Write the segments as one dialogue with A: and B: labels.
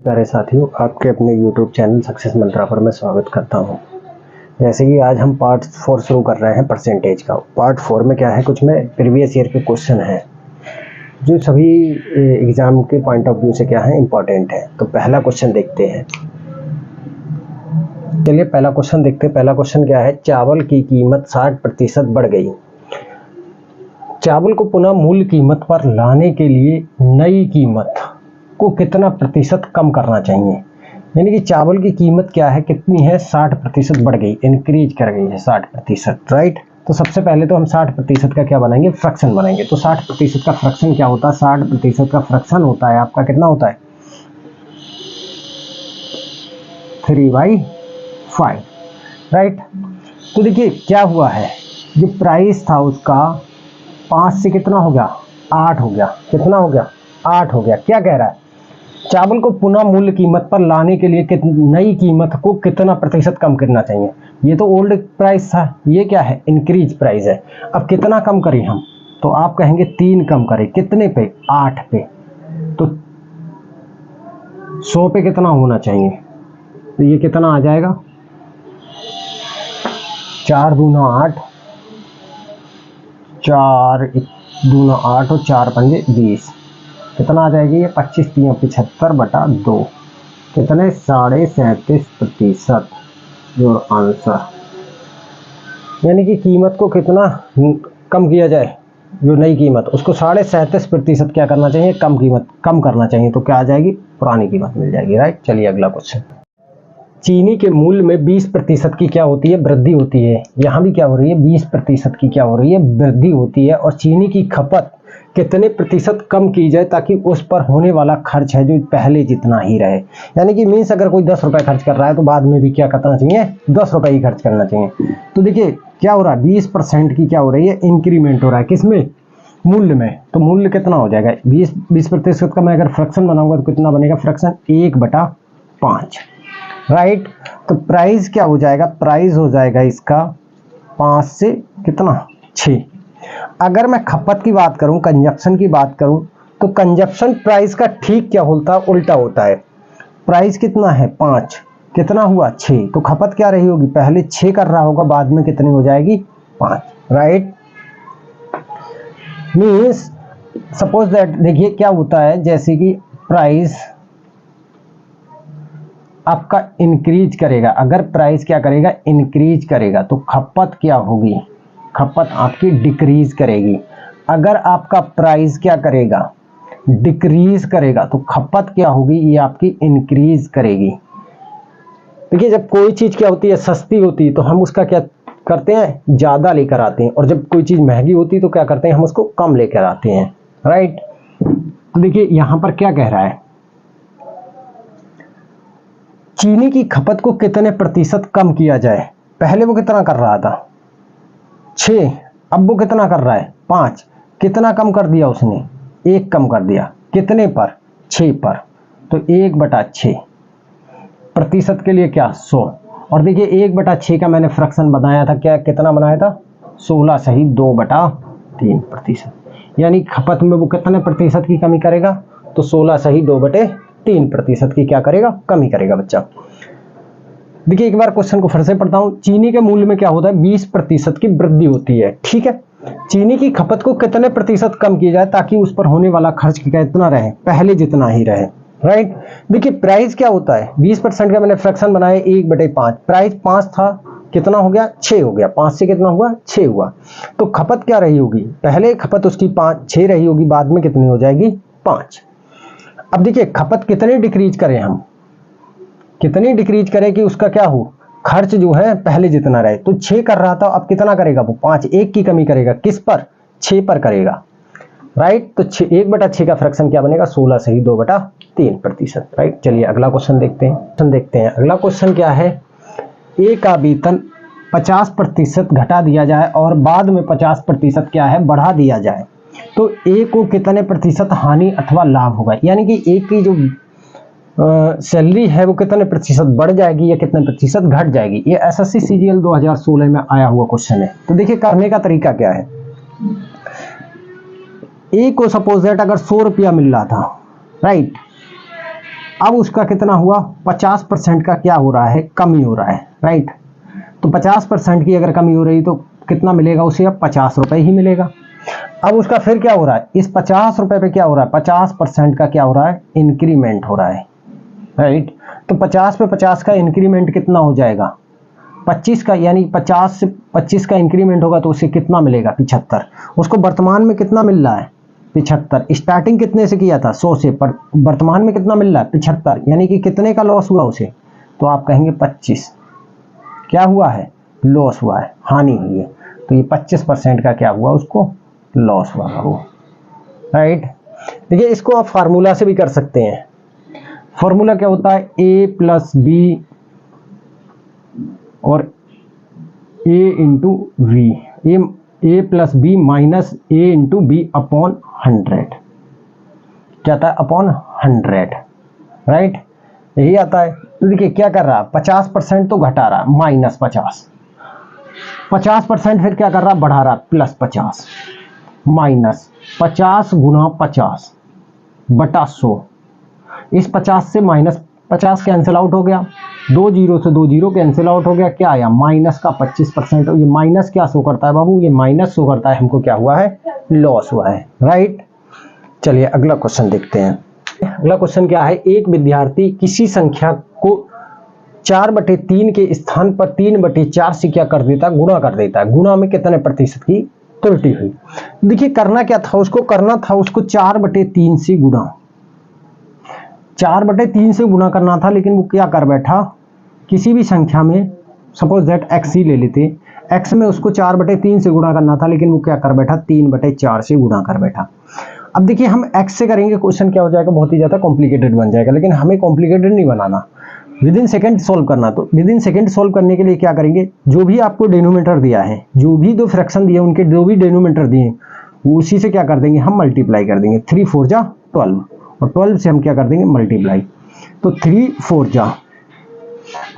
A: प्यारे साथियों, आपके अपने YouTube चैनल सक्सेस मंत्रा पर मैं स्वागत करता हूं। जैसे कि आज हम पार्ट 4 शुरू कर रहे हैं परसेंटेज का। पार्ट 4 में क्या है, कुछ में प्रीवियस ईयर के क्वेश्चन हैं जो सभी एग्जाम के पॉइंट ऑफ व्यू से क्या है, इंपॉर्टेंट है। तो पहला क्वेश्चन देखते हैं। चलिए पहला क्वेश्चन देखते हैं। पहला क्वेश्चन क्या है, चावल की कीमत 60% बढ़ गई। चावल को पुनः मूल कीमत पर लाने के लिए नई कीमत को कितना प्रतिशत कम करना चाहिए। यानी कि चावल की कीमत क्या है, कितनी है, 60% बढ़ गई, इंक्रीज कर गई है 60%, राइट। तो सबसे पहले तो हम 60% का क्या बनाएंगे, फ्रैक्शन बनाएंगे। तो 60% का फ्रैक्शन क्या होता है, 60% का फ्रैक्शन होता है आपका, कितना होता है, 3/5, राइट। तो देखिए क्या हुआ है, जो प्राइस था उसका 5 से कितना हो गया, 8 हो गया। कितना हो गया, 8 हो गया। क्या कह रहा है, चावल को पुनः मूल्य कीमत पर लाने के लिए नई कीमत को कितना प्रतिशत कम करना चाहिए। ये तो ओल्ड प्राइस था, ये क्या है, इंक्रीज प्राइस है। अब कितना कम करें हम, तो आप कहेंगे 3 कम करें। कितने पे, 8 पे। तो 100 पे कितना होना चाहिए, तो ये कितना आ जाएगा, 4 दूना 8, 4 दूना 8 और 4 पंजे 20। कितना आ जाएगी ये, 25 3 75/2, कितने, 37.5% जो आंसर। यानी कि कीमत को कितना कम किया जाए, जो नई कीमत, उसको 37.5% क्या करना चाहिए, कम करना चाहिए। तो क्या आ जाएगी, पुरानी कीमत मिल जाएगी, राइट। चलिए अगला क्वेश्चन। चीनी के मूल्य में 20% की क्या होती है, वृद्धि होती है। यहाँ भी क्या हो रही है, 20% की क्या हो रही है, वृद्धि होती है। और चीनी की खपत कितने प्रतिशत कम की जाए ताकि उस पर होने वाला खर्च है जो पहले जितना ही रहे। यानी कि मीन्स अगर कोई 10 रुपए खर्च कर रहा है तो बाद में भी क्या करना चाहिए, 10 रुपए ही खर्च करना चाहिए। तो देखिए क्या हो रहा है, 20% की क्या हो रही है, इंक्रीमेंट हो रहा है, किसमें, मूल्य में। तो मूल्य कितना हो जाएगा, 20% का मैं अगर फ्रैक्शन बनाऊंगा तो कितना बनेगा, फ्रैक्शन 1/5, राइट। तो प्राइस क्या हो जाएगा, प्राइस हो जाएगा इसका 5 से कितना, 6। अगर मैं खपत की बात करूं, कंजप्शन की बात करूं, तो कंजप्शन प्राइस का ठीक क्या होता है, उल्टा होता है। प्राइस कितना है, 5, कितना हुआ, 6। तो खपत क्या रही होगी, पहले 6 कर रहा होगा, बाद में कितनी हो जाएगी, 5, राइट। मीन्स सपोज दैट, देखिए क्या होता है, जैसे कि प्राइस आपका इंक्रीज करेगा, अगर प्राइस क्या करेगा, इंक्रीज करेगा, तो खपत क्या होगी, खपत आपकी डिक्रीज करेगी। अगर आपका प्राइस क्या करेगा, डिक्रीज करेगा, तो खपत क्या होगी, ये आपकी इंक्रीज करेगी। देखिए जब कोई चीज क्या होती है, सस्ती होती है, तो हम उसका क्या करते हैं, ज्यादा लेकर आते हैं। और जब कोई चीज महंगी होती है तो क्या करते हैं, हम उसको कम लेकर आते हैं, राइट। तो देखिए यहां पर क्या कह रहा है, चीनी की खपत को कितने प्रतिशत कम किया जाए। पहले वो कितना कर रहा था, 6, अब वो कितना कर रहा है, 5। कितना कम कर दिया उसने, 1 कम कर दिया, कितने पर, 6 पर। तो 1/6 प्रतिशत के लिए क्या, 100। और देखिए 1/6 का मैंने फ्रैक्शन बनाया था, क्या कितना बनाया था, 16 सही 2/3%। यानी खपत में वो कितने प्रतिशत की कमी करेगा, तो 16 सही 2/3% की क्या करेगा, कमी करेगा बच्चा। देखिए एक बार क्वेश्चन को फिर से पढ़ता हूं। चीनी के मूल्य में क्या होता है, 20% की वृद्धि होती है, ठीक है। चीनी की खपत को कितने प्रतिशत कम किया जाए ताकि उस पर होने वाला खर्च कितना रहे, पहले जितना ही रहे, राइट। देखिए प्राइस क्या होता है, 20% का मैंने फ्रैक्शन बनाया 1/5, प्राइस 5 था, कितना हो गया, 6 हो गया, 5 से कितना हुआ, 6 हुआ। तो खपत क्या रही होगी, पहले खपत उसकी 6 रही होगी, बाद में कितनी हो जाएगी, 5। अब देखिए खपत कितने डिक्रीज करें हम, कितनी डिक्रीज करें कि उसका क्या हो, खर्च जो है पहले जितना रहे। तो 6 कर रहा था, अब कितना करेगा वो, 5, 1 की कमी करेगा, किस पर, 6 पर करेगा, राइट। तो 1/6 का फ्रैक्शन क्या बनेगा, 16 सही 2/3%, राइट। चलिए अगला क्वेश्चन देखते हैं। अगला क्वेश्चन क्या है, ए का वेतन 50% घटा दिया जाए और बाद में 50% क्या है, बढ़ा दिया जाए, तो ए को कितने प्रतिशत हानि अथवा लाभ होगा। यानी कि ए की जो सैलरी है वो कितने प्रतिशत बढ़ जाएगी या कितने प्रतिशत घट जाएगी। ये एसएससी सीजीएल 2016 में आया हुआ क्वेश्चन है। तो देखिए करने का तरीका क्या है, ए को सपोज दैट अगर 100 रुपया मिल रहा था, राइट, अब उसका कितना हुआ, 50% का क्या हो रहा है, कमी हो रहा है, राइट। तो 50% की अगर कमी हो रही तो कितना मिलेगा उसे, अब 50 रुपए ही मिलेगा। अब उसका फिर क्या हो रहा है, इस 50 रुपए पे क्या हो रहा है, 50% का क्या हो रहा है, इंक्रीमेंट हो रहा है, राइट। तो 50 पे 50 का इंक्रीमेंट कितना हो जाएगा, 25 का, यानी 50 से 25 का इंक्रीमेंट होगा तो उसे कितना मिलेगा, 75। उसको वर्तमान में कितना मिल रहा है, 75। स्टार्टिंग कितने से किया था, 100 से, पर वर्तमान में कितना मिल रहा है, 75, यानी कि कितने का लॉस हुआ उसे, तो आप कहेंगे 25 क्या हुआ है, लॉस हुआ है, हानि हुई है। तो ये 25% का क्या हुआ, उसको लॉस हुआ वो, राइट। देखिए इसको आप फार्मूला से भी कर सकते हैं। फार्मूला क्या होता है, ए प्लस बी और A into B, A plus B minus A into B upon 100, क्या आता है, अपॉन 100, राइट, यही आता है। तो देखिए क्या कर रहा है, 50% तो घटा रहा है, माइनस 50% फिर क्या कर रहा है, बढ़ा रहा है, प्लस 50, माइनस 50 गुना 50 बटा 100। इस 50 से माइनस 50 कैंसिल आउट हो गया, 2 जीरो से 2 जीरो कैंसिल आउट हो गया, क्या आया, माइनस का 25%। ये माइनस क्या शो करता है बाबू, ये माइनस शो करता है हमको क्या हुआ है, लॉस हुआ है, राइट। चलिए अगला क्वेश्चन देखते हैं। अगला क्वेश्चन क्या है, एक विद्यार्थी किसी संख्या को 4/3 के स्थान पर 3/4 से क्या कर देता है, गुणा कर देता है। गुणा में कितने प्रतिशत की त्रुटि हुई। देखिए करना क्या था उसको, करना था उसको 4/3 से गुणा, 4/3 से गुणा करना था, लेकिन वो क्या कर बैठा, किसी भी संख्या में सपोज दैट x ही ले लेते, x में उसको 4/3 से गुणा करना था, लेकिन वो क्या कर बैठा, 3/4 से गुणा कर बैठा। अब देखिए हम x से करेंगे, क्वेश्चन क्या हो जाएगा, बहुत ही ज्यादा कॉम्प्लिकेटेड बन जाएगा, लेकिन हमें कॉम्प्लिकेटेड नहीं बनाना, विद इन सेकेंड सॉल्व करना। तो विद इन सेकेंड सॉल्व करने के लिए क्या करेंगे, जो भी आपको डिनोमिनेटर दिया है, जो भी दो फ्रैक्शन दिए उनके जो भी डिनोमिनेटर दिए उसी से क्या कर देंगे, हम मल्टीप्लाई कर देंगे। 3 4 जा 12 और 12 से हम क्या कर देंगे, मल्टीप्लाई। तो 3 4 जा,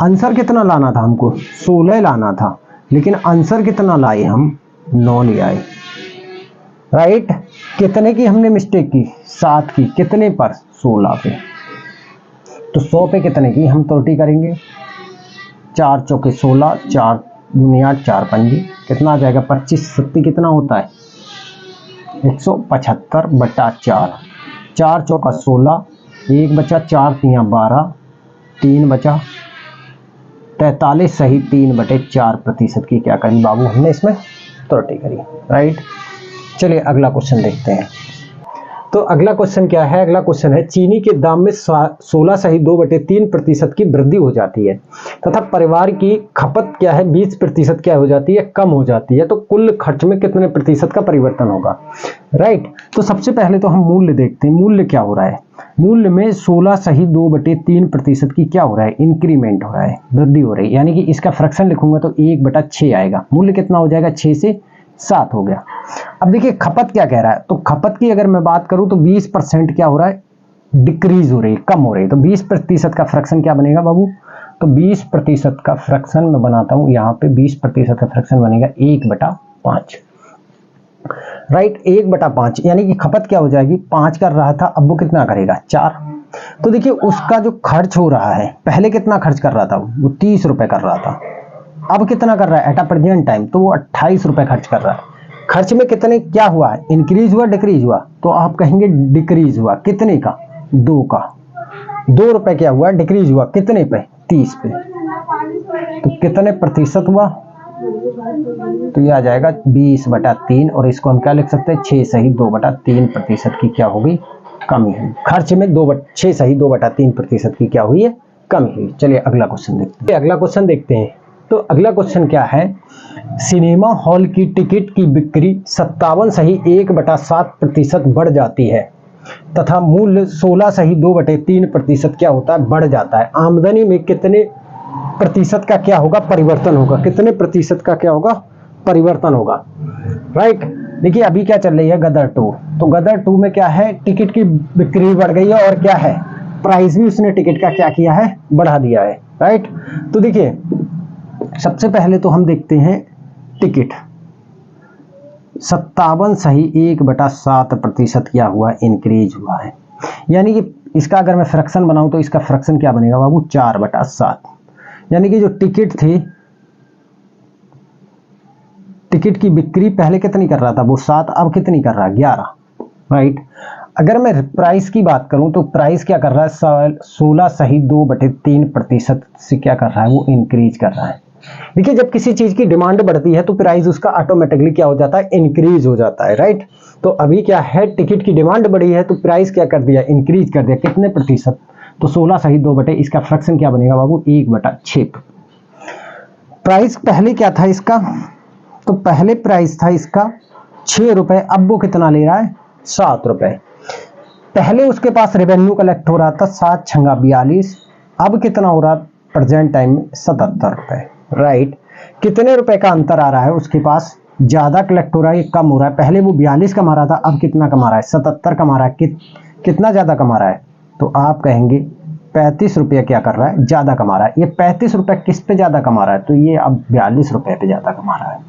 A: आंसर कितना लाना था हमको, 16 लाना था, लेकिन आंसर कितना लाए हम, 9 ले आए, राइट। कितने की हमने मिस्टेक की, 7 की, कितने पर, 16 पे। तो 100 पे कितने की हम त्रुटि करेंगे, 4 चौके 16, 4 दूनी 8, 4 पंजी, कितना आ जाएगा, 25 सत्ती कितना होता है, 175/4, 4 चौका 16, 1 बचा, 4 तिया 12, 3 बचा, 43 सही 3/4% की क्या करी बाबू, हमने इसमें त्रुटि करी, राइट। चलिए अगला क्वेश्चन देखते हैं। तो अगला क्वेश्चन क्या है, अगला क्वेश्चन है, चीनी के दाम में 16 सही 2/3% की वृद्धि हो जाती है तथा परिवार की खपत क्या है, 20% क्या हो जाती है, कम हो जाती है, तो कुल खर्च में कितने प्रतिशत का परिवर्तन होगा, राइट। तो सबसे पहले तो हम मूल्य देखते हैं, मूल्य क्या हो रहा है, मूल्य में 16 सही 2/3% की क्या हो रहा है, इंक्रीमेंट हो रहा है, वृद्धि हो रही है, यानी कि इसका फ्रैक्शन लिखूंगा तो 1/6 आएगा, मूल्य कितना हो जाएगा, 6 से 7 हो गया। अब देखिए खपत क्या कह रहा है, तो खपत की अगर मैं बात करूं तो 20% क्या हो रहा है, डिक्रीज हो रही है, कम हो रही है। तो 20% का फ्रैक्शन क्या बनेगा बाबू, तो 20% का फ्रैक्शन मैं बनाता हूं, यहाँ पे 20% का फ्रैक्शन बनेगा 1/5, राइट, 1/5, यानी कि खपत क्या हो जाएगी, 5 कर रहा था, अब वो कितना करेगा, 4। तो देखिए उसका जो खर्च हो रहा है, पहले कितना खर्च कर रहा था, वो 30 रुपए कर रहा था, अब कितना कर रहा है एट अ प्रेजेंट टाइम, तो वो 28 रुपए खर्च कर रहा है। खर्च में कितने क्या हुआ है, इंक्रीज हुआ डिक्रीज हुआ, तो आप कहेंगे डिक्रीज हुआ, कितने का, 2 का, 2 रुपए क्या हुआ, डिक्रीज हुआ, कितने पे, 30 पे। तो कितने प्रतिशत हुआ, तो ये आ जाएगा 20/3, और इसको हम क्या लिख सकते हैं, 6 सही 2/3% की क्या होगी, कमी हुई। खर्च में 6 सही 2/3% की क्या हुई है, कमी हुई। चलिए अगला क्वेश्चन देखते हैं। अगला क्वेश्चन देखते हैं। तो अगला क्वेश्चन क्या है, सिनेमा हॉल की टिकट की बिक्री 57 सही 1/7% बढ़ जाती है तथा मूल्य 16 सही 2/3% क्या होता है, बढ़ जाता है। आमदनी में कितने प्रतिशत का क्या होगा, परिवर्तन होगा, कितने प्रतिशत का क्या होगा, परिवर्तन होगा, राइट। देखिए अभी क्या चल रही है, गदर 2, तो गदर 2 में क्या है, टिकट की बिक्री बढ़ गई है, और क्या है, प्राइस भी उसने टिकट का क्या किया है, बढ़ा दिया है, राइट। तो देखिए सबसे पहले तो हम देखते हैं टिकट 57 सही 1/7% क्या हुआ, इंक्रीज हुआ है, यानी कि इसका अगर मैं फ्रैक्शन बनाऊं तो इसका फ्रैक्शन क्या बनेगा बाबू, 4/7। यानी कि जो टिकट थी, टिकट की बिक्री पहले कितनी कर रहा था वो 7, अब कितनी कर रहा है 11, राइट। अगर मैं प्राइस की बात करूं तो प्राइस क्या कर रहा है, 16/2/3% से क्या कर रहा है, वो इंक्रीज कर रहा है। देखिए जब किसी चीज की डिमांड बढ़ती है तो प्राइस उसका ऑटोमेटिकली क्या हो जाता है, इंक्रीज हो जाता है, राइट। तो अभी क्या है, टिकट की डिमांड बढ़ी है तो प्राइस क्या कर दिया, इंक्रीज कर दिया, कितने प्रतिशत, तो 16/2 इसका फ्रैक्शन क्या बनेगा बाबू, 1/6। प्राइस पहले क्या था इसका, तो पहले प्राइस था इसका 6 रुपए, अब वो कितना ले रहा है, 7 रुपए। पहले उसके पास रेवेन्यू कलेक्ट हो रहा था 7 छंगा 42, अब कितना हो रहा प्रेजेंट टाइम में 77 रुपए, राइट। कितने रुपए का अंतर आ रहा है, उसके पास ज्यादा कलेक्ट हो रहा है, कम हो रहा है। पहले वो 42 कमा रहा था, अब कितना कमा रहा है, 77 कमा रहा है। कितना ज्यादा कमा रहा है, तो आप कहेंगे 35 रुपये क्या कर रहा है, ज्यादा कमा रहा है। ये 35 रुपये किस पे ज्यादा कमा रहा है, तो ये अब 42 रुपये पे ज्यादा कमा रहा है,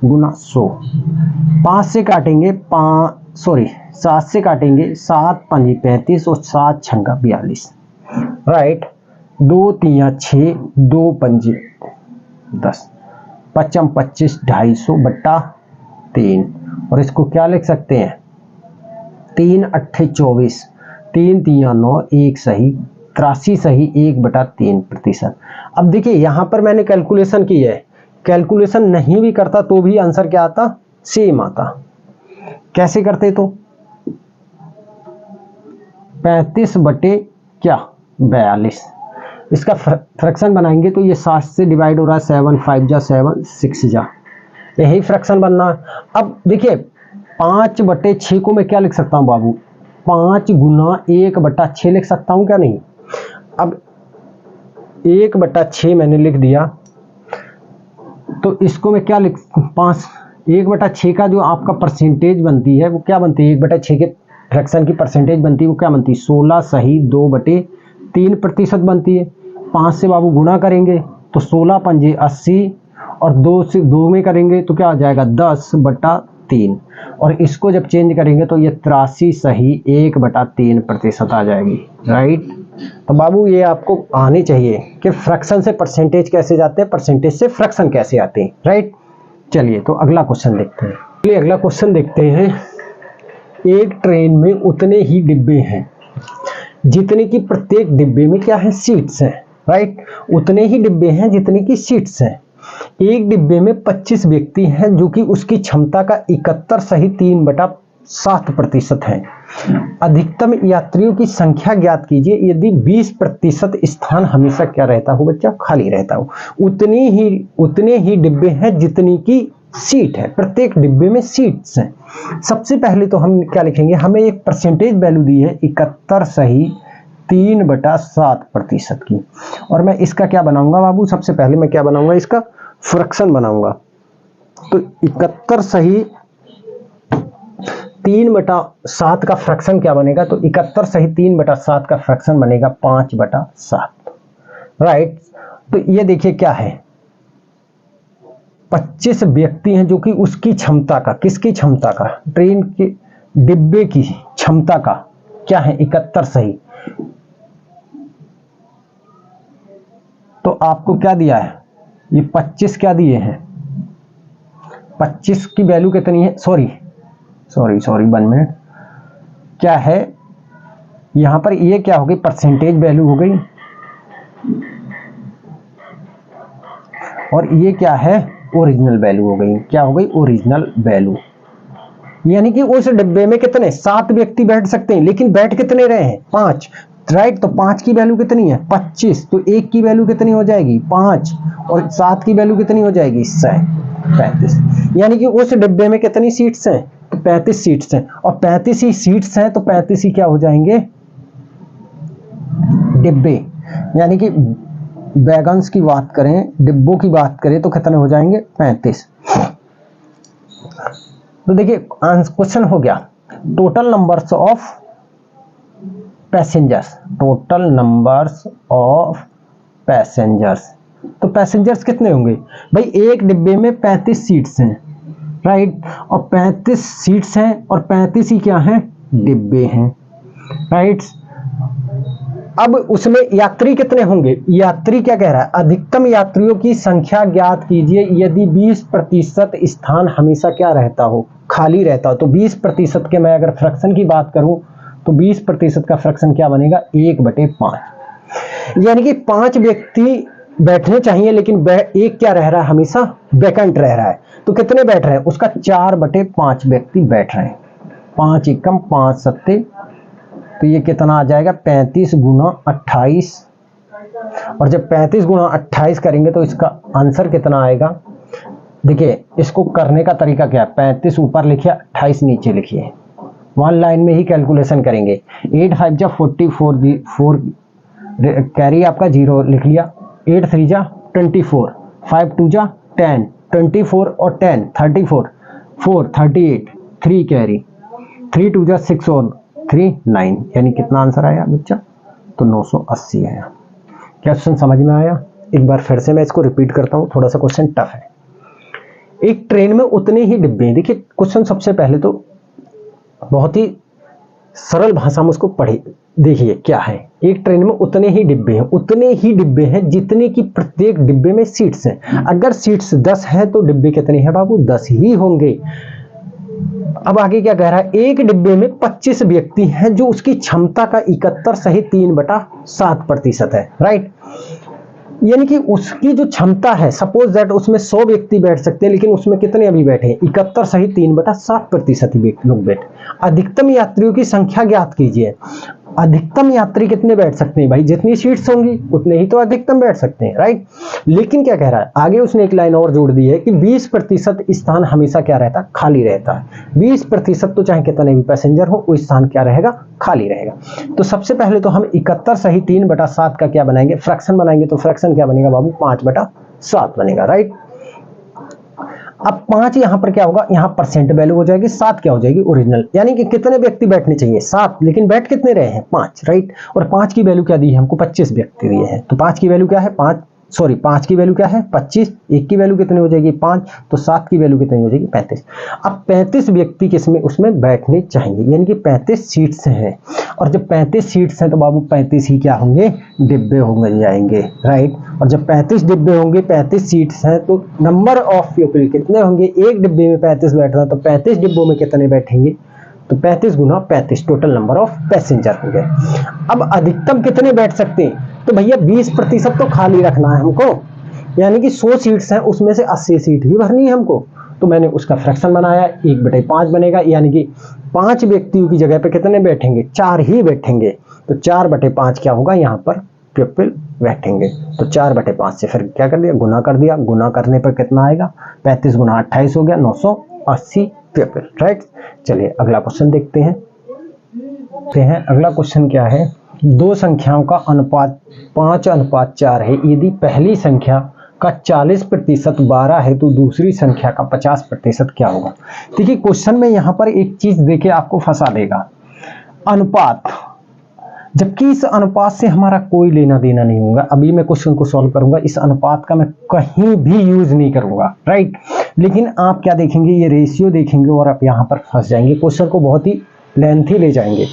A: गुना 100। 5 से काटेंगे 7 से काटेंगे, 7 5 35 और 7 छंगा 42, राइट। 2 3 6, 2 5 10, 5 25, 250/3। और इसको क्या लिख सकते हैं, 3 8 24, 3 3 9, 1 सही, 83 सही, 1/3%। अब देखिए यहां पर मैंने कैलकुलेशन की है, कैलकुलेशन नहीं भी करता तो भी आंसर क्या आता, सेम आता। कैसे करते, तो 35/42, इसका फ्रैक्शन बनाएंगे तो ये 7 से डिवाइड हो रहा है, 7 5 जा 7 6 जा, यही फ्रैक्शन बनना है। अब देखिए 5/6 को मैं क्या लिख सकता हूं बाबू, 5 गुना 1/6 लिख सकता हूं क्या, नहीं। अब 1/6 मैंने लिख दिया, तो इसको मैं क्या लिख, 1/6 का जो आपका परसेंटेज बनती है वो क्या बनती है, 1/6 के फ्रैक्शन की परसेंटेज बनती है वो क्या बनती है, 16 सही 2/3% बनती है। 5 से बाबू गुणा करेंगे तो 16 पंजे 80, और 2 से 2 में करेंगे तो क्या आ जाएगा 10/3, और इसको जब चेंज करेंगे तो ये 83 सही 1/3% आ जाएगी, राइट। तो बाबू ये आपको आनी चाहिए कि फ्रैक्शन से परसेंटेज कैसे जाते हैं, परसेंटेज से फ्रैक्शन कैसे आते हैं, राइट। चलिए तो अगला क्वेश्चन देखते हैं। चलिए अगला क्वेश्चन देखते हैं। एक ट्रेन में उतने ही डिब्बे हैं जितने की प्रत्येक डिब्बे में क्या है, सीट्स हैं, राइट। उतने ही डिब्बे हैं जितने की सीट्स हैं। एक डिब्बे में 25 व्यक्ति हैं जो कि उसकी क्षमता का 71 सही 3/7% है। अधिकतम यात्रियों की संख्या ज्ञात कीजिए यदि 20% स्थान हमेशा क्या रहता हो बच्चा, खाली रहता हो। उतने ही डिब्बे हैं जितनी की सीट है, प्रत्येक डिब्बे में सीट्स हैं। सबसे पहले तो हम क्या लिखेंगे, हमें एक परसेंटेज वैल्यू दी है 71 सही 3/7% की, और मैं इसका क्या बनाऊंगा बाबू, सबसे पहले मैं क्या बनाऊंगा, इसका फ्रैक्शन बनाऊंगा। तो 71 सही 3/7 का फ्रैक्शन क्या बनेगा, तो 71 सही 3/7 का फ्रैक्शन बनेगा 5/7, राइट। तो ये देखिए क्या है, 25 व्यक्ति हैं जो कि उसकी क्षमता का, किसकी क्षमता का, ट्रेन के डिब्बे की क्षमता का क्या है 71 सही। तो आपको क्या दिया है, ये 25 क्या दिए हैं, 25 की वैल्यू कितनी है, सॉरी 1 मिनट, क्या है यहां पर, ये क्या हो गई, परसेंटेज वैल्यू हो गई, और ये क्या है, ओरिजिनल वैल्यू हो गई। क्या हो गई, ओरिजिनल वैल्यू। यानी कि उस डिब्बे में कितने 7 व्यक्ति बैठ सकते हैं, लेकिन बैठ कितने रहे हैं, 5, राइट। तो 5 की वैल्यू कितनी है 25, तो 1 की वैल्यू कितनी हो जाएगी 5, और 7 की वैल्यू कितनी हो जाएगी 35। यानी कि उस डिब्बे में कितनी सीट्स हैं, तो 35 सीट्स हैं, और 35 ही सीट्स हैं तो 35 ही क्या हो जाएंगे डिब्बे। यानी कि वैगन्स की बात करें, डिब्बों की बात करें तो कितने हो जाएंगे 35। तो देखिए क्वेश्चन हो गया, total numbers of passengers, total numbers of passengers. तो पैसेंजर्स कितने होंगे भाई, एक डिब्बे में 35 सीट्स हैं, राइट, और 35 सीट्स हैं और 35 ही क्या हैं डिब्बे हैं, राइट। अब उसमें यात्री कितने होंगे, यात्री क्या कह रहा है, अधिकतम यात्रियों की संख्या ज्ञात कीजिए यदि 20% स्थान हमेशा क्या रहता हो, खाली रहता हो। तो 20% के मैं अगर फ्रैक्शन की बात करूं तो 20% का फ्रैक्शन क्या बनेगा, 1/5, यानी कि 5 व्यक्ति बैठने चाहिए लेकिन एक क्या रह रहा है, हमेशा वैकेंट रह रहा है। तो कितने बैठ रहे हैं, उसका 4/5 व्यक्ति बैठ रहे हैं। 5 एकम 5 सत्ते, तो ये कितना आ जाएगा 35 × 28, और जब 35 × 28 करेंगे तो इसका आंसर कितना आएगा। देखिए इसको करने का तरीका क्या है, 35 ऊपर लिखिए 28 नीचे लिखिए, 1 लाइन में ही कैलकुलेशन करेंगे। 8 5 जा 44, 4 कैरी आपका 0 लिख लिया, 8 3 जा 24, 5 2 जा 10, 24 और 10 34, 4 38, 3 कैरी, 3 2 जा 6 और 3 9, यानी कितना आंसर आया बच्चा, तो 980 आया। क्या क्वेश्चन समझ में आया, एक बार फिर से मैं इसको रिपीट करता हूँ, थोड़ा सा क्वेश्चन टफ है। एक ट्रेन में उतने ही डिब्बे हैं, देखिए क्वेश्चन सबसे पहले तो बहुत ही सरल भाषा में उसको पढ़े, देखिए क्या है, एक ट्रेन में उतने ही डिब्बे हैं जितने की प्रत्येक डिब्बे में सीट्स हैं। अगर सीट्स 10 हैं तो डिब्बे कितने हैं बाबू, 10 ही होंगे। अब आगे क्या कह रहा है, एक डिब्बे में 25 व्यक्ति हैं जो उसकी क्षमता का 71 सही 3/7% है, राइट। यानी कि उसकी जो क्षमता है, सपोज दैट उसमें 100 व्यक्ति बैठ सकते हैं लेकिन उसमें कितने अभी बैठे हैं, 71 सही 3/7% लोग बैठे। अधिकतम यात्रियों की संख्या ज्ञात कीजिए। अधिकतम यात्री कितने बैठ सकते हैं भाई, जितनी सीट्स होंगी उतने ही तो अधिकतम बैठ सकते हैं, राइट। लेकिन क्या कह रहा है आगे, उसने एक लाइन और जोड़ दी है कि 20% स्थान हमेशा क्या रहता है, खाली रहता है। 20% तो चाहे कितने भी पैसेंजर हो, वो स्थान क्या रहेगा, खाली रहेगा। तो सबसे पहले तो हम 71 सही 3/7 का क्या बनाएंगे, फ्रैक्शन बनाएंगे। तो फ्रैक्शन क्या बनेगा बाबू, 5/7 बनेगा, राइट। अब 5 यहां पर क्या होगा, यहां परसेंट वैल्यू हो जाएगी, 7 क्या हो जाएगी, ओरिजिनल। यानी कि कितने व्यक्ति बैठने चाहिए, 7, लेकिन बैठ कितने रहे हैं, 5, राइट। और 5 की वैल्यू क्या दी है हमको, 25 व्यक्ति दिए हैं। तो 5 की वैल्यू क्या है, 5 की वैल्यू क्या है 25, 1 की वैल्यू कितनी हो जाएगी 5, तो 7 की वैल्यू कितनी हो जाएगी 35। अब 35 व्यक्ति किसमें, उसमें बैठने चाहिए, यानी कि 35 सीट्स हैं। और जब 35 सीट्स हैं तो बाबू 35 ही क्या होंगे, डिब्बे होंगे जाएंगे, राइट। और जब 35 डिब्बे होंगे, 35 सीट्स हैं, तो नंबर ऑफ पीपल कितने होंगे, एक डिब्बे में 35 बैठ रहा है तो 35 डिब्बों में कितने बैठेंगे, तो 35 × 35 टोटल नंबर ऑफ पैसेंजर हो गए। अब अधिकतम कितने बैठ सकते हैं, तो भैया 20% तो खाली रखना है हमको, यानी कि 100 सीट्स हैं उसमें से 80 सीट ही भरनी है हमको। तो मैंने उसका फ्रैक्शन बनाया, 1/5 बनेगा, यानी कि 5 व्यक्तियों की जगह पे कितने बैठेंगे, 4 ही बैठेंगे। तो 4/5 क्या होगा, यहाँ पर पीपल बैठेंगे। तो 4/5 से फिर क्या कर दिया, गुना कर दिया, गुना करने पर कितना आएगा, 35 × 28 हो गया 980 पीपल, राइट। चलिए अगला क्वेश्चन देखते हैं। अगला क्वेश्चन क्या है, दो संख्याओं का अनुपात 5:4 है। यदि पहली संख्या का 40% 12 है तो दूसरी संख्या का 50% क्या होगा। देखिए क्वेश्चन में यहाँ पर एक चीज देके आपको फंसा देगा, अनुपात, जबकि इस अनुपात से हमारा कोई लेना देना नहीं होगा। अभी मैं क्वेश्चन को सॉल्व करूंगा, इस अनुपात का मैं कहीं भी यूज नहीं करूंगा, राइट। लेकिन आप क्या देखेंगे, ये रेशियो देखेंगे और आप यहाँ पर फंस जाएंगे, क्वेश्चन को बहुत ही लेंथी ले जाएंगे।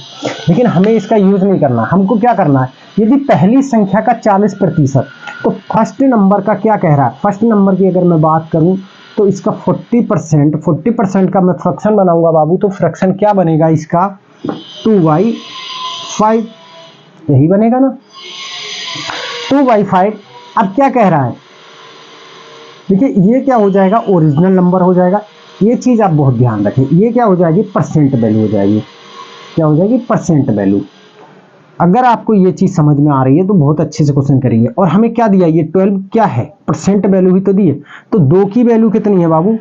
A: लेकिन हमें इसका यूज नहीं करना, हमको क्या करना है, यदि पहली संख्या का 40%, तो फर्स्ट नंबर का क्या कह रहा है, फर्स्ट नंबर की अगर मैं बात करूं तो इसका 40% का मैं फ्रैक्शन बनाऊंगा बाबू। तो फ्रैक्शन क्या बनेगा इसका, 2/5, यही बनेगा ना, 2/5। अब क्या कह रहा है, देखिए ये क्या हो जाएगा, ओरिजिनल नंबर हो जाएगा। ये चीज आप बहुत ध्यान रखें, ये क्या हो जाएगी, परसेंट वैल्यू हो जाएगी, क्या हो जाएगी, परसेंट वैल्यू। अगर आपको ये चीज समझ में आ रही है तो बहुत अच्छे से क्वेश्चन करेंगे। और हमें क्या दिया, ये 12 क्या है, परसेंट वैल्यू ही तो दी है। तो 2 की वैल्यू कितनी है बाबू,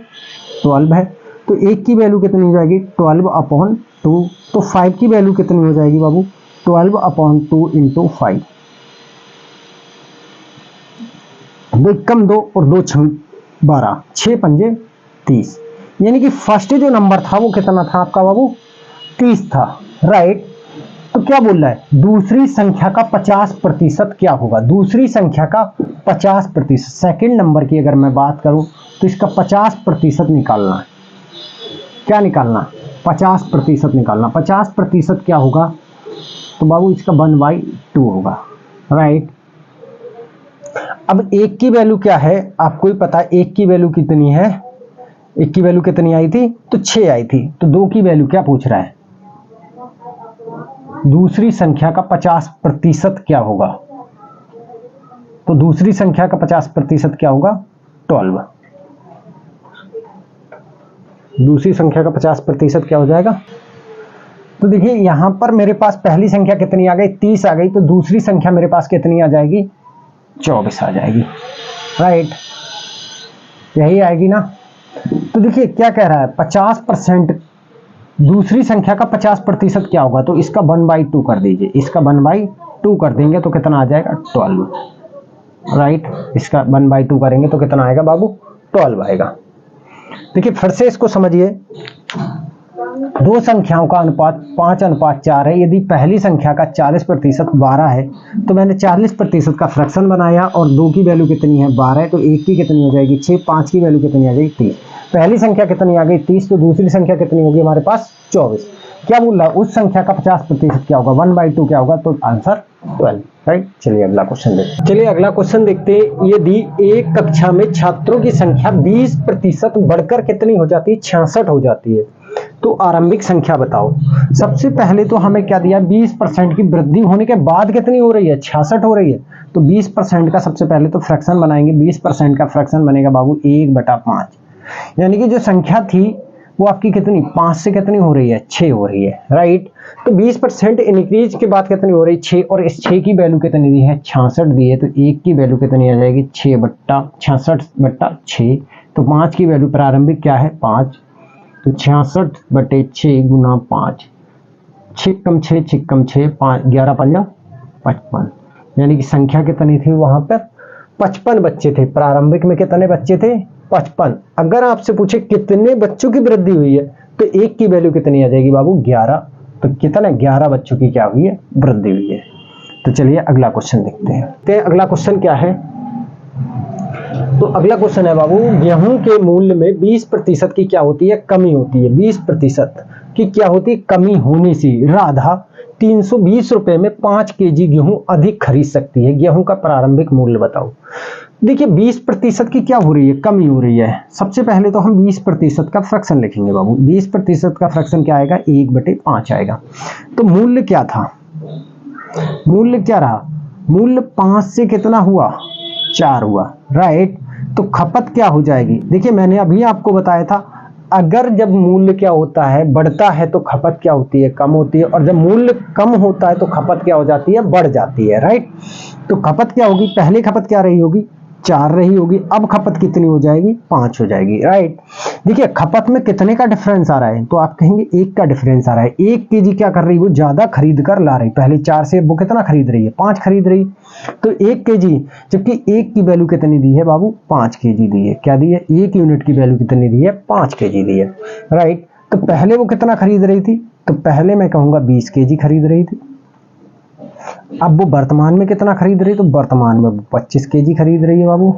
A: 12 है। तो 1 की वैल्यू कितनी हो जाएगी, 12/2। तो 5 की वैल्यू कितनी हो जाएगी बाबू, 12/2 × 5। 2 कम 2 और 2 6 12, 6 पंजे 30। यानी कि फर्स्ट जो नंबर था वो कितना था आपका बाबू, 30 था, राइट। तो क्या बोल रहा है, दूसरी संख्या का 50% क्या होगा, दूसरी संख्या का 50%। सेकंड नंबर की अगर मैं बात करूं तो इसका 50% निकालना है, क्या निकालना, 50% निकालना। 50% क्या होगा, तो बाबू इसका 1/2 होगा, राइट। अब 1 की वैल्यू क्या है आपको ही पता है, 1 की वैल्यू कितनी है, 1 की वैल्यू कितनी आई थी, तो 6 आई थी। तो 2 की वैल्यू क्या पूछ रहा है, दूसरी संख्या का 50% क्या होगा, तो दूसरी संख्या का 50% क्या होगा, 12। दूसरी संख्या का 50% क्या हो जाएगा, तो देखिए यहां पर मेरे पास पहली संख्या कितनी आ गई, 30 आ गई, तो दूसरी संख्या मेरे पास कितनी आ जाएगी, 24 आ जाएगी, राइट, यही आएगी ना। तो देखिए क्या कह रहा है, 50%, दूसरी संख्या का 50% क्या होगा, तो इसका 1/2 कर दीजिए, इसका 1/2 कर देंगे तो कितना आ जाएगा, 12, राइट। इसका 1/2 करेंगे तो कितना आएगा बाबू, 12 आएगा। देखिए फिर से इसको समझिए, दो संख्याओं का अनुपात 5:4 है। यदि पहली संख्या का 40% 12 है, तो मैंने 40% का फ्रैक्शन बनाया और 2 की वैल्यू कितनी है, 12 है, तो 1 की कितनी हो जाएगी, 6, 5 की वैल्यू कितनी आ जाएगी, 30। पहली संख्या कितनी आ गई, 30, तो दूसरी संख्या कितनी होगी हमारे पास, 24। क्या बोल रहा है, उस संख्या का 50% क्या होगा, 1/2 क्या होगा, तो आंसर 12, राइट। चलिए अगला क्वेश्चन देखते हैं। यदि एक कक्षा में छात्रों की संख्या 20% बढ़कर कितनी हो जाती है, 66 हो जाती है, तो आरंभिक संख्या बताओ। सबसे पहले तो हमें क्या दिया, 20% की वृद्धि होने के बाद कितनी हो रही है, 66 हो रही है। तो 20% का सबसे पहले तो फ्रैक्शन बनाएंगे, 20% का फ्रैक्शन बनेगा बाबू 1/5, यानी कि जो संख्या थी वो आपकी कितनी, 5 से कितनी हो रही है, 6 हो रही है, राइट। तो 20% इंक्रीज के बाद कितनी हो रही है, 6, और इस 6 की वैल्यू कितनी दी है, 66 दी है, तो 1 की वैल्यू कितनी आ जाएगी, 66/6। तो 5 की वैल्यू प्रारंभिक क्या है, 5, तो 66/6 गुना 5, 6 कम 6, 6 कम 6, 5, 11 पंजा 55, यानी कि संख्या कितनी थी वहां पर, 55 बच्चे थे। प्रारंभिक में कितने बच्चे थे, 55। अगर आपसे पूछे कितने बच्चों की वृद्धि हुई है, तो 1 की वैल्यू कितनी आ जाएगी बाबू, 11। तो कितना, 11 बच्चों की क्या हुई है, वृद्धि हुई है। तो चलिए अगला क्वेश्चन देखते हैं। अगला क्वेश्चन क्या है, तो अगला क्वेश्चन है बाबू, गेहूं के मूल्य में 20% की क्या होती है, कमी होती है। 20% की क्या होती है, कमी होने से राधा 320 रुपए में 5 kg गेहूं अधिक खरीद सकती है। गेहूं का प्रारंभिक मूल्य बताओ। देखिए 20% की क्या हो रही है, कमी हो रही है। सबसे पहले तो हम 20% का फ्रैक्शन लिखेंगे बाबू। 20% का फ्रैक्शन क्या आएगा, 1/5 आएगा। तो मूल्य क्या था, मूल्य क्या रहा, मूल्य 5 से कितना हुआ, 4 हुआ, राइट। तो खपत क्या हो जाएगी, देखिए मैंने अभी आपको बताया था, अगर जब मूल्य क्या होता है, बढ़ता है, तो खपत क्या होती है, कम होती है, और जब मूल्य कम होता है तो खपत क्या हो जाती है, बढ़ जाती है, राइट। तो खपत क्या होगी, पहले खपत क्या रही होगी, 4 रही होगी, अब खपत कितनी हो जाएगी, 5 हो जाएगी, राइट। देखिए खपत में कितने का डिफरेंस आ रहा है, तो आप कहेंगे 1 का डिफरेंस आ रहा है। 1 kg क्या कर रही है, वो ज्यादा खरीद कर ला रही, पहले 4 से वो कितना खरीद रही है, 5 खरीद रही, तो 1 kg, जबकि 1 की वैल्यू कितनी दी है बाबू, 5 kg दी है। क्या दी है, 1 यूनिट की वैल्यू कितनी दी है, 5 kg दी है, राइट। तो पहले वो कितना खरीद रही थी, तो पहले मैं कहूंगा 20 kg खरीद रही थी। अब वो वर्तमान में कितना खरीद रही है, तो वर्तमान में 25 kg खरीद रही है बाबू।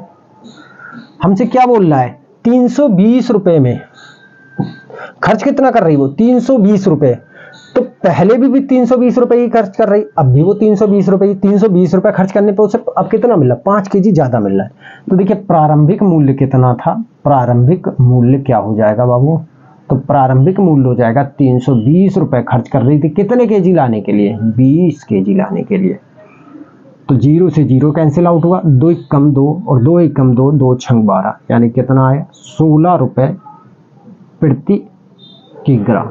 A: हमसे क्या बोल रहा है, 320 रुपए में खर्च कितना कर रही है वो, 320 रुपए। तो पहले भी 320 रुपए ही खर्च कर रही, अब भी वो 320 रुपए, 320 रुपए खर्च करने पर उसे अब कितना मिल रहा है, 5 kg ज्यादा मिल रहा है। तो देखिए प्रारंभिक मूल्य कितना था, प्रारंभिक मूल्य क्या हो जाएगा बाबू, तो प्रारंभिक मूल्य हो जाएगा 320 रुपए खर्च कर रही थी, कितने kg लाने के लिए, 20 kg लाने के लिए। तो 0 से 0 कैंसिल आउट हुआ, 2 कम 2 और 2 कम 2, 2 छंग 12, यानी कितना आया, 16 रुपए प्रति किग्रा।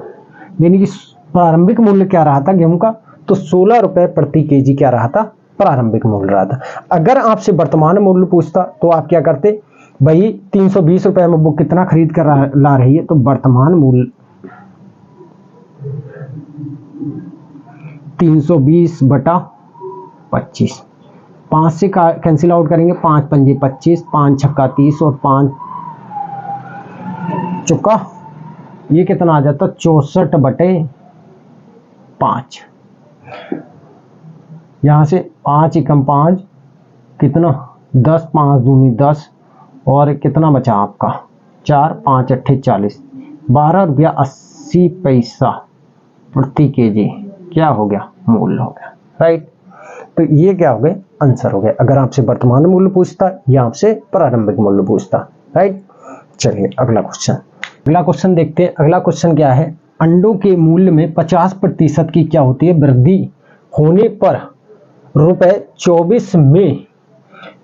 A: यानी कि प्रारंभिक मूल्य क्या रहा था गेहूं का, तो 16 रुपए प्रति kg क्या रहा था, प्रारंभिक मूल्य रहा था। अगर आपसे वर्तमान मूल्य पूछता तो आप क्या करते, भाई 320 रुपए में वो कितना खरीद कर ला रही है, तो वर्तमान मूल्य 320/25, 5 से कैंसिल आउट करेंगे, 5 पंजे 25, 5 छक्का 30 और 5 चुका, ये कितना आ जाता, 64/5। यहां से 5 एकम 5 कितना, 10, 5 दूनी 10, और कितना बचा आपका 4, 5 अट्ठे 40, 12 रुपया 80 पैसा प्रति kg क्या हो गया, मूल्य हो गया, राइट। तो ये क्या हो गए, आंसर हो गया, अगर आपसे वर्तमान मूल्य पूछता या आपसे प्रारंभिक मूल्य पूछता, राइट। चलिए अगला क्वेश्चन देखते हैं। अगला क्वेश्चन क्या है, अंडों के मूल्य में 50% की क्या होती है, वृद्धि होने पर ₹24 में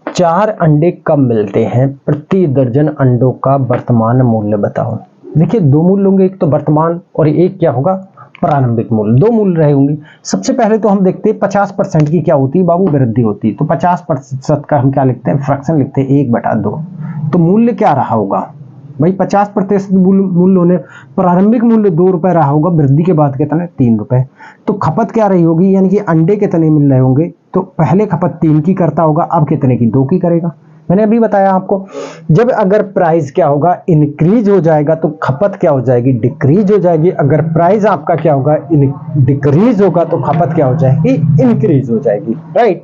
A: 4 अंडे कम मिलते हैं, प्रति दर्जन अंडों का वर्तमान मूल्य बताओ। देखिए दो मूल्य होंगे, एक तो वर्तमान और एक क्या होगा, प्रारंभिक मूल्य, दो मूल्य रहे होंगे। सबसे पहले तो हम देखते हैं 50% की क्या होती है बाबू, वृद्धि होती है। तो 50% का हम क्या लिखते हैं, फ्रैक्शन लिखते हैं 1/2। तो मूल्य क्या रहा होगा भाई, 50% मूल्य होने, प्रारंभिक मूल्य ₹2 रहा होगा, वृद्धि के बाद कितना, ₹3। तो खपत क्या रही होगी, यानी कि अंडे कितने मिल रहे होंगे, तो पहले खपत 3 की करता होगा, अब कितने की, 2 की करेगा। मैंने अभी बताया आपको, जब अगर प्राइस क्या होगा, इंक्रीज हो जाएगा तो खपत क्या हो जाएगी, डिक्रीज हो जाएगी। अगर प्राइस आपका क्या होगा, डिक्रीज होगा तो खपत क्या हो जाएगी, इंक्रीज हो जाएगी, राइट।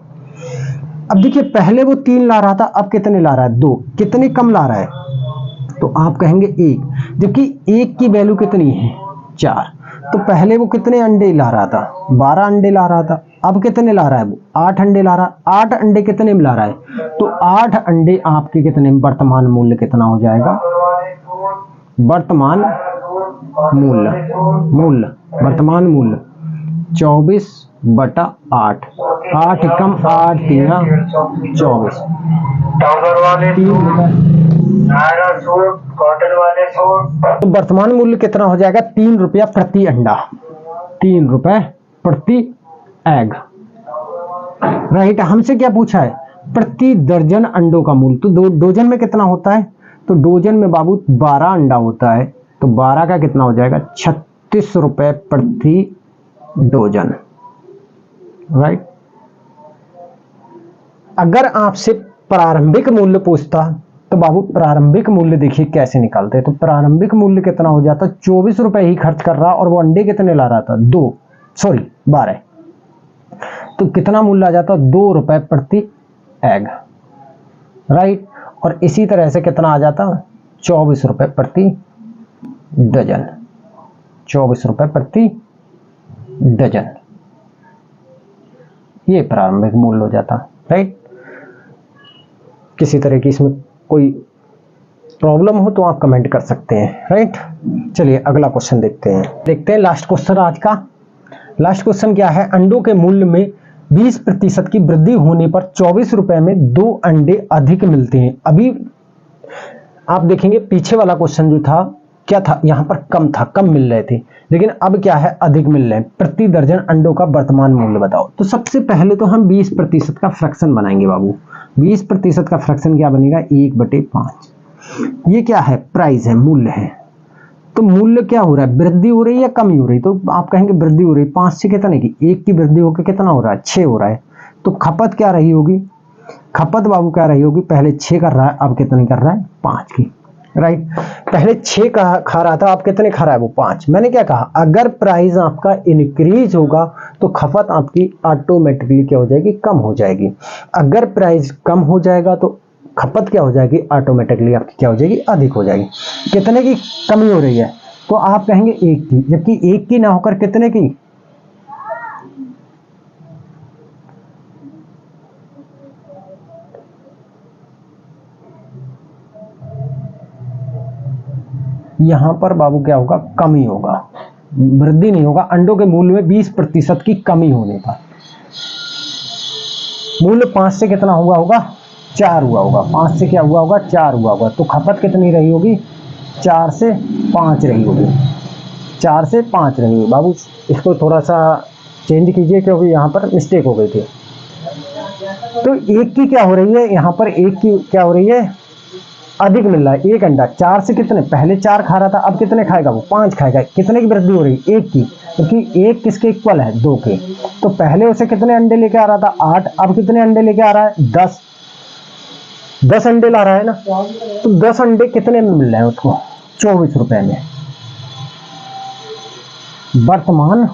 A: अब देखिए पहले वो 3 ला रहा था, अब कितने ला रहा है, 2, कितने कम ला रहा है, तो आप कहेंगे 1, जबकि 1 की वैल्यू कितनी है, 4। तो पहले वो कितने अंडे ला रहा था, 12 अंडे ला रहा था, अब कितने ला रहा है वो, 8 अंडे ला रहा है। 8 अंडे कितने में ला रहा है, तो 8 अंडे आपके कितने, वर्तमान मूल्य कितना हो जाएगा, वर्तमान वर्तमान मूल्य 24/8, 8 कम 8 3 24, तो वर्तमान मूल्य कितना हो जाएगा, ₹3 प्रति अंडा, ₹3 प्रति एग, राइट। हमसे क्या पूछा है, प्रति दर्जन अंडों का मूल्य। तो डोजन में कितना होता है, तो डोजन में बाबू 12 अंडा होता है, तो 12 का कितना हो जाएगा, ₹36 प्रति डोजन, राइट। अगर आपसे प्रारंभिक मूल्य पूछता तो बाबू प्रारंभिक मूल्य देखिए कैसे निकालते हैं। तो प्रारंभिक मूल्य कितना हो जाता, ₹24 ही खर्च कर रहा, और वो अंडे कितने ला रहा था, 12। तो कितना मूल्य आ जाता, ₹2 प्रति एग, राइट। और इसी तरह से कितना आ जाता, ₹24 प्रति डजन, ₹24 प्रति डजन, ये प्रारंभिक मूल्य हो जाता, राइट। किसी तरह की इसमें कोई प्रॉब्लम हो तो आप कमेंट कर सकते हैं, राइट। चलिए अगला क्वेश्चन देखते हैं लास्ट क्वेश्चन आज का। लास्ट क्वेश्चन क्या है, अंडों के मूल्य में 20% की वृद्धि होने पर ₹24 में 2 अंडे अधिक मिलते हैं। अभी आप देखेंगे पीछे वाला क्वेश्चन जो था क्या था, यहां पर कम मिल रहे थे, लेकिन अब क्या है, अधिक मिल रहे हैं। प्रति दर्जन अंडों का वर्तमान मूल्य बताओ। तो सबसे पहले तो हम 20% का फ्रैक्शन बनाएंगे बाबू। 20% का फ्रैक्शन क्या बनेगा, 1/5। ये क्या है, प्राइस है, मूल्य है। तो मूल्य क्या हो रहा है, वृद्धि हो रही है या कमी हो रही, तो आप कहेंगे वृद्धि हो रही है। 5 से कितने की, 1 की वृद्धि होकर कितना हो रहा है, 6 हो रहा है। तो खपत क्या रही होगी, खपत बाबू क्या रही होगी, पहले 6 कर रहा है, अब कितनी कर रहा है, 5 की, राइट। पहले 6 का खा रहा था, अब कितने खा रहा है, वो 5। मैंने क्या कहा, अगर प्राइस आपका इंक्रीज होगा तो खपत आपकी ऑटोमेटिकली क्या हो जाएगी, कम हो जाएगी। अगर प्राइस कम हो जाएगा तो खपत क्या हो जाएगी, ऑटोमेटिकली आपकी क्या हो जाएगी, अधिक हो जाएगी। कितने की कमी हो रही है, तो आप कहेंगे 1 की, जबकि 1 की ना होकर कितने की, यहां पर बाबू क्या होगा, कमी होगा, वृद्धि नहीं होगा। अंडों के मूल्य में 20% की कमी होने पर मूल्य 5 से कितना हुआ होगा, 4 हुआ होगा। 5 से क्या हुआ होगा, 4 हुआ होगा। तो खपत कितनी रही होगी, 4 से 5 रही होगी, 4 से 5 रही होगी। बाबू इसको थोड़ा सा चेंज कीजिए क्योंकि यहाँ पर मिस्टेक हो गई थी। तो 1 की क्या हो रही है, यहाँ पर 1 की क्या हो रही है, अधिक मिल रहा है 1 अंडा। 4 से कितने, पहले 4 खा रहा था, अब कितने खाएगा, वो 5 खाएगा। कितने की वृद्धि हो रही है, 1 की, क्योंकि 1 किसके इक्वल है, 2 के। तो पहले उसे कितने अंडे लेके आ रहा था, 8, अब कितने अंडे लेके आ रहा है, 10 अंडे ला रहा है ना। तो 10 अंडे कितने में मिल रहे हैं उसको, ₹24 में। वर्तमान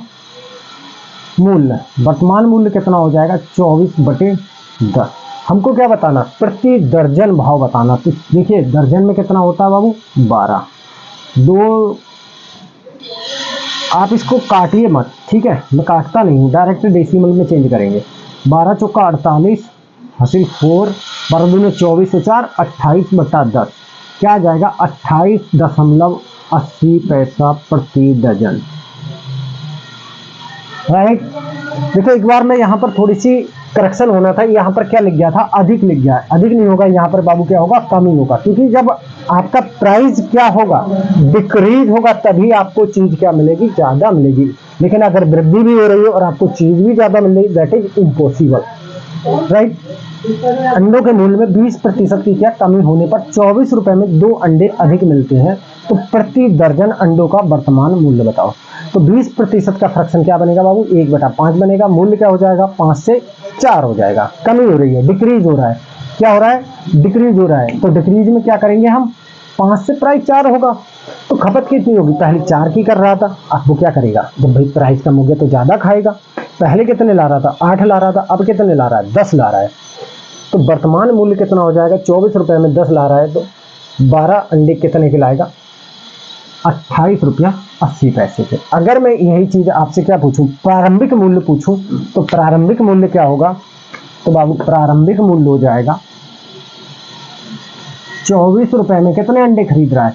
A: मूल्य कितना हो जाएगा, 24/10। हमको क्या बताना, प्रति दर्जन भाव बताना। तो देखिए दर्जन में कितना होता है बाबू, 12, 2 आप इसको काटिए मत, ठीक है, मैं काटता नहीं हूँ, डायरेक्ट डेसिमल में चेंज करेंगे। 12 चौका 48 हासिल 4, 12 दूने 24 से 4, 28/10 क्या आ जाएगा 28.80 पैसा प्रति डजन, राइट। देखो एक बार मैं यहाँ पर थोड़ी सी करेक्शन होना था, यहाँ पर क्या लिख गया था, अधिक लिख गया है, अधिक नहीं होगा यहाँ पर बाबू, क्या होगा, कम ही होगा, क्योंकि जब आपका प्राइस क्या होगा, डिक्रीज होगा, तभी आपको चीज क्या मिलेगी, ज्यादा मिलेगी। लेकिन अगर वृद्धि भी हो रही है और आपको चीज भी ज्यादा मिल रही है, दैट इज इम्पॉसिबल, राइट। अंडों के मूल्य में 20% की क्या कमी होने पर 24 रुपए में 2 अंडे अधिक मिलते हैं, तो प्रति दर्जन अंडों का वर्तमान मूल्य बताओ। तो 20% का फ्रैक्शन क्या बनेगा बाबू, 1/5 बनेगा। मूल्य क्या हो जाएगा, 5 से 4 हो जाएगा। कमी हो रही है, डिक्रीज हो रहा है, क्या हो रहा है, डिक्रीज हो रहा है। तो डिक्रीज में क्या करेंगे हम, 5 से प्राइस 4 होगा, तो खपत कितनी होगी, पहले 4 की कर रहा था, अब वो क्या करेगा, जब भाई प्राइस कम हो गया तो ज्यादा खाएगा। पहले कितने ला रहा था, 8 ला रहा था, अब कितने ला रहा है, 10 ला रहा है। तो वर्तमान मूल्य कितना हो जाएगा, 24 रुपए में 10 ला रहा है, तो 12 अंडे कितने के लाएगा, 28.80 पैसे के। अगर मैं यही चीज आपसे क्या पूछूं, प्रारंभिक मूल्य पूछूं, तो प्रारंभिक मूल्य क्या होगा, तो बाबू प्रारंभिक मूल्य हो जाएगा 24 रुपए में कितने अंडे खरीद रहा है,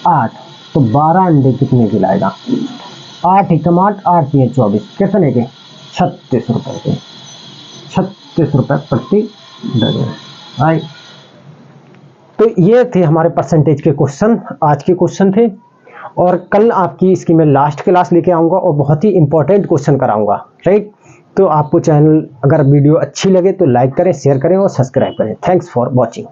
A: 8, तो 12 अंडे कितने के लाएगा, 8 एकम 8, 8 3 24, कितने के, 36 रुपए के, 36 रुपए प्रति डजन, राइट। तो ये थे हमारे परसेंटेज के क्वेश्चन, आज के क्वेश्चन थे, और कल आपकी इसकी मैं लास्ट क्लास लेके आऊंगा और बहुत ही इंपॉर्टेंट क्वेश्चन कराऊंगा, राइट। तो आपको चैनल अगर वीडियो अच्छी लगे तो लाइक करें, शेयर करें और सब्सक्राइब करें। Thanks for watching.